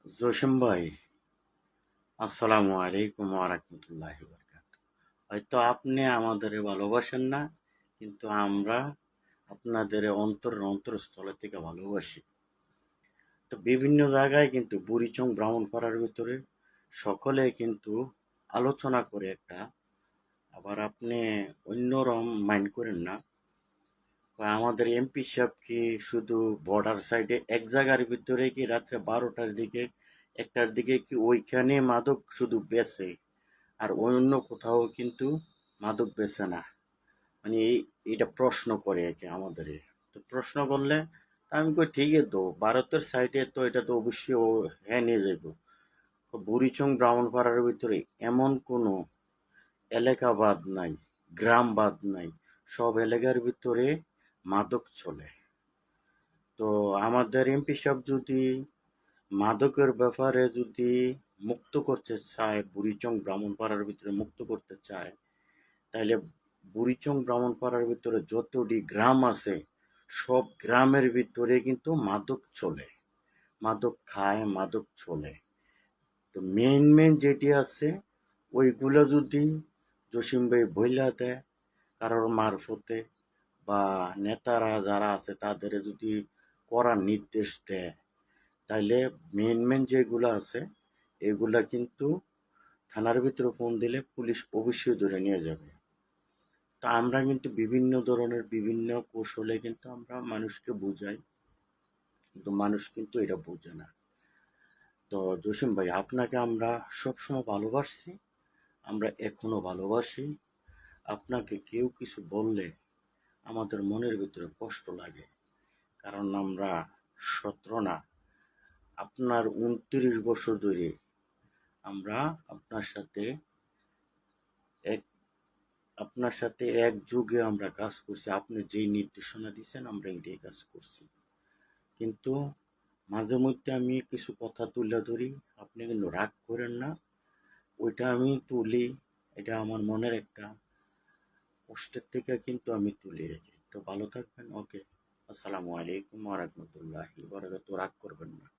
জসিম ভাই, আসসালামু আলাইকুম ওয়া রাহমাতুল্লাহি ওয়া বারাকাতুহু। হয়তো আপনি আমাদের ভালোবাসেন না, কিন্তু আমরা আপনাদের অন্তরের অন্তরস্থলে থেকে ভালোবাসি। তো বিভিন্ন জায়গায় কিন্তু বুড়িচং ব্রাহ্মণপাড়ার ভিতরে সকলে কিন্তু আলোচনা করে একটা, আবার আপনি অন্যরকম মাইন্ড করেন না। আমাদের এমপি সাহেব কি শুধু বর্ডার সাইডে এক জায়গার ভিতরে কি রাত্রে 12টার দিকে 1টার দিকে কি ওইখানে মাদক শুধু বেচে, আর অন্য কোথাও কিন্তু মাদক বেচে না? মানে এটা প্রশ্ন করে আর কি আমাদের। তো প্রশ্ন করলে তা আমি কই ঠিকই তো, ভারতের সাইডে তো এটা তো অবশ্যই ও হ্যাঁ নিয়ে যাইব। তো বুড়িচং ব্রাহ্মণপাড়ার ভিতরে এমন কোনো এলাকা বাদ নাই, গ্রাম বাদ নাই, সব এলাকার ভিতরে মাদক চলে। তো আমাদের এমপি সাহেব যদি মাদকের ব্যাপারে যদি মুক্ত করতে চায়, বুড়িচং ব্রাহ্মণপাড়ার ভিতরে মুক্ত করতে চায়, তাইলে বুড়িচং ব্রাহ্মণপাড়ার ভিতরে যতটি গ্রাম আছে সব গ্রামের ভিতরে কিন্তু মাদক চলে, মাদক খায়, মাদক চলে। তো মেইন মেইন যেটি আছে ওইগুলো যদি জসিম ভাই বইলা দেয় কারোর মারফতে, বা নেতারা যারা আছে তাদের যদি করার নির্দেশ দেয়, তাইলে মেইন মেইন যেগুলো আছে এগুলা কিন্তু থানার ভিতরে ফোন দিলে পুলিশ অবশ্যই ধরে নিয়ে যাবে। তো আমরা কিন্তু বিভিন্ন ধরনের বিভিন্ন কৌশলে কিন্তু আমরা মানুষকে বুঝাই, কিন্তু মানুষ কিন্তু এটা বোঝে না। তো জসিম ভাই, আপনাকে আমরা সবসময় ভালোবাসছি, আমরা এখনো ভালোবাসি। আপনাকে কেউ কিছু বললে আমাদের মনের ভিতরে কষ্ট লাগে, কারণ আমরা 17 না, আপনার 29 বছর ধরে আমরা আপনার সাথে এক আপনার সাথে এক যুগে আমরা কাজ করছি। আপনি যেই নির্দেশনা দিচ্ছেন আমরা এটাই কাজ করছি। কিন্তু মাঝে মধ্যে আমি কিছু কথা তুলে ধরি, আপনি কিন্তু রাগ করেন না। ওইটা আমি তুলি, এটা আমার মনের একটা কষ্টের থেকে কিন্তু আমি তুলে রেখে। তো ভালো থাকবেন। ওকে, আসসালামু আলাইকুম ওয়া রাহমাতুল্লাহি ওয়া বারাকাতুহু। রাগ করবেন না।